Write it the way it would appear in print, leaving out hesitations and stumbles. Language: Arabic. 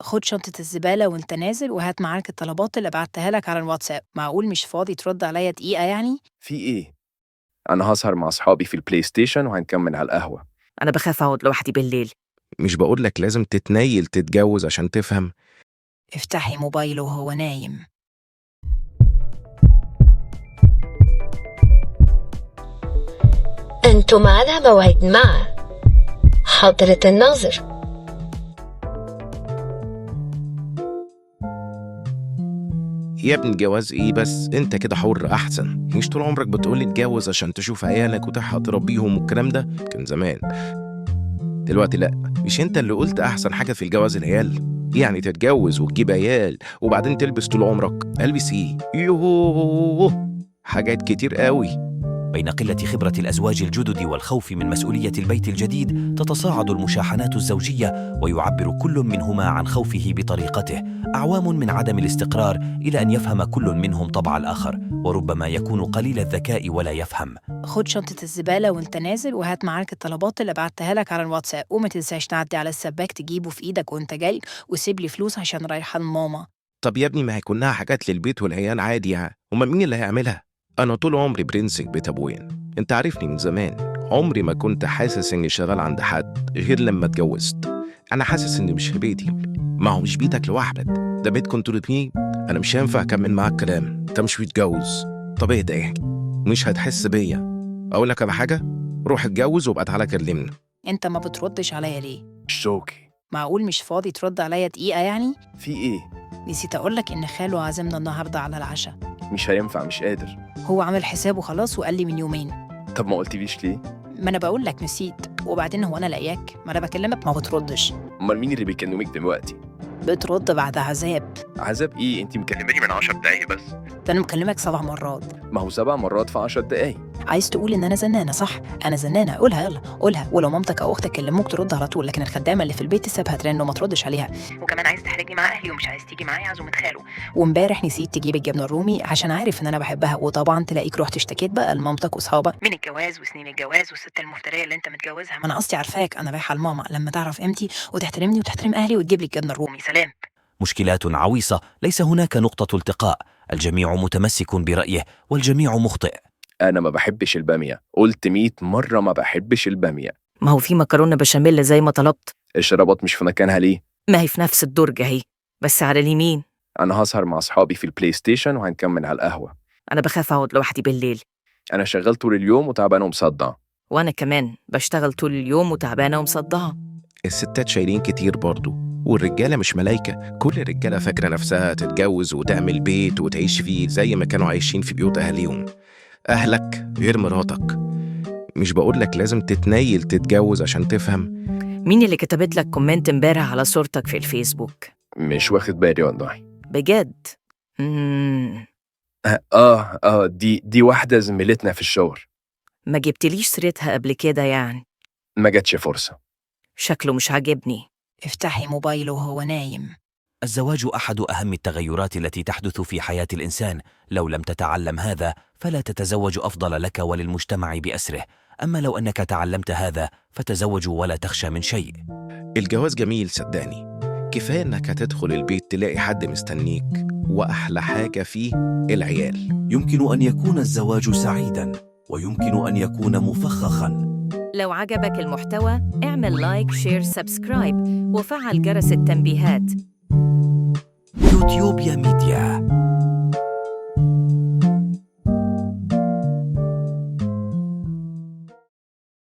خد شنطة الزبالة وانت نازل وهات معاك الطلبات اللي بعتها لك على الواتساب. معقول مش فاضي ترد عليا دقيقة يعني؟ في إيه؟ أنا هسهر مع أصحابي في البلاي ستيشن وهنكمل على القهوة. أنا بخاف أقعد لوحدي بالليل. مش بقولك لازم تتنيل تتجوز عشان تفهم؟ افتحي موبايله وهو نايم. أنتم على موعد مع حضرة الناظر. يا ابني الجواز ايه بس؟ انت كده حر احسن. مش طول عمرك بتقولي اتجوز عشان تشوف عيالك وتلحق تربيهم والكلام ده كان زمان. دلوقتي لا، مش انت اللي قلت احسن حاجه في الجواز العيال؟ يعني تتجوز وتجيب عيال وبعدين تلبس طول عمرك. البس ايه؟ يوه، حاجات كتير قوي. بين قلة خبرة الأزواج الجدد والخوف من مسؤولية البيت الجديد تتصاعد المشاحنات الزوجية، ويعبر كل منهما عن خوفه بطريقته. أعوام من عدم الاستقرار إلى أن يفهم كل منهم طبع الآخر، وربما يكون قليل الذكاء ولا يفهم. خد شنطة الزبالة وانت نازل وهات معاك الطلبات اللي بعتها لك على الواتساب، وما تنساش تعدي على السباك تجيبه في ايدك وانت جاي، وسيب لي فلوس عشان رايحة لماما. طب يا ابني ما هيكونها حاجات للبيت والعيال عادي يعني. هما مين اللي هيعملها؟ انا طول عمري برنسك بيت ابويا، انت عارفني من زمان. عمري ما كنت حاسس اني شغال عند حد غير لما اتجوزت. انا حاسس اني مش في بيتي. ما هو مش بيتك لوحدك، ده بيتكم انتوا الاتنين. انا مش هينفع اكمل معاك كلام، انت مش متجوز. طب اهدى ايه، مش هتحس بيا. اقول لك على حاجه، روح اتجوز وابقى تعالى كلمني. انت ما بتردش عليا ليه؟ شوكي. معقول مش فاضي ترد عليا دقيقة يعني؟ في إيه؟ نسيت اقولك ان خاله عازمنا النهاردة على العشاء. مش هينفع، مش قادر. هو عمل حسابه خلاص وقال لي من يومين. طب ما قلتليش ليه؟ ما انا بقول لك نسيت، وبعدين هو انا لاقياك؟ ما انا بكلمك ما بتردش. أمال مين اللي بيكلمك دلوقتي؟ بترد بعد عذاب. عذاب إيه؟ أنت مكلماني من 10 دقايق بس. ده انا مكلمك 7 مرات. ما هو 7 مرات في 10 دقايق. عايز تقول ان انا زنانه صح؟ انا زنانه، قولها يلا قولها، ولو مامتك او اختك كلموك ترد على طول، لكن الخدامه اللي في البيت تسيبها ترن وما تردش عليها. وكمان عايز تحرجني مع اهلي ومش عايز تيجي معايا عزومه خاله. وامبارح نسيت تجيب الجبنه الرومي عشان عارف ان انا بحبها، وطبعا تلاقيك رحت اشتكيت بقى لمامتك واصحابك من الجواز وسنين الجواز والست المفتريه اللي انت متجوزها. ما انا قصدي عارفاك، انا رايحه لماما لما تعرف قيمتي وتحترمني وتحترم اهلي وتجيب لي الجبنه الرومي. سلام. مشكلات عويصة، ليس هناك نقطة التقاء. الجميع متمسك برأيه والجميع مخطئ. أنا ما بحبش البامية، قلت 100 مرة ما بحبش البامية. ما هو في مكرونة بشاميل زي ما طلبت. الشرابات مش في مكانها ليه؟ ما هي في نفس الدرج اهي، بس على اليمين. أنا هسهر مع أصحابي في البلاي ستيشن وهنكمل على القهوة. أنا بخاف أقعد لوحدي بالليل. أنا شغال طول اليوم وتعبان ومصدع. وأنا كمان بشتغل طول اليوم وتعبانة ومصدعة. الستات شايلين كتير برضو، والرجالة مش ملايكة. كل الرجالة فاكرة نفسها تتجوز وتعمل بيت وتعيش فيه زي ما كانوا عايشين في بيوت أهاليهم. أهلك غير مراتك. مش بقولك لازم تتنيل تتجوز عشان تفهم؟ مين اللي كتبت لك كومنت امبارح على صورتك في الفيسبوك؟ مش واخد بالي والله. بجد؟ دي واحدة زميلتنا في الشغل. ما جبتليش سيرتها قبل كده يعني؟ ما جاتش فرصة. شكله مش عاجبني. افتحي موبايله وهو نايم. الزواج أحد أهم التغيرات التي تحدث في حياة الإنسان. لو لم تتعلم هذا فلا تتزوج، أفضل لك وللمجتمع بأسره. أما لو أنك تعلمت هذا فتزوج ولا تخشى من شيء. الجواز جميل صدقني، كفاية انك هتدخل البيت تلاقي حد مستنيك، وأحلى حاجة فيه العيال. يمكن أن يكون الزواج سعيداً، ويمكن أن يكون مفخخاً. لو عجبك المحتوى اعمل لايك شير سبسكرايب وفعل جرس التنبيهات. يوتيوب يا ميديا.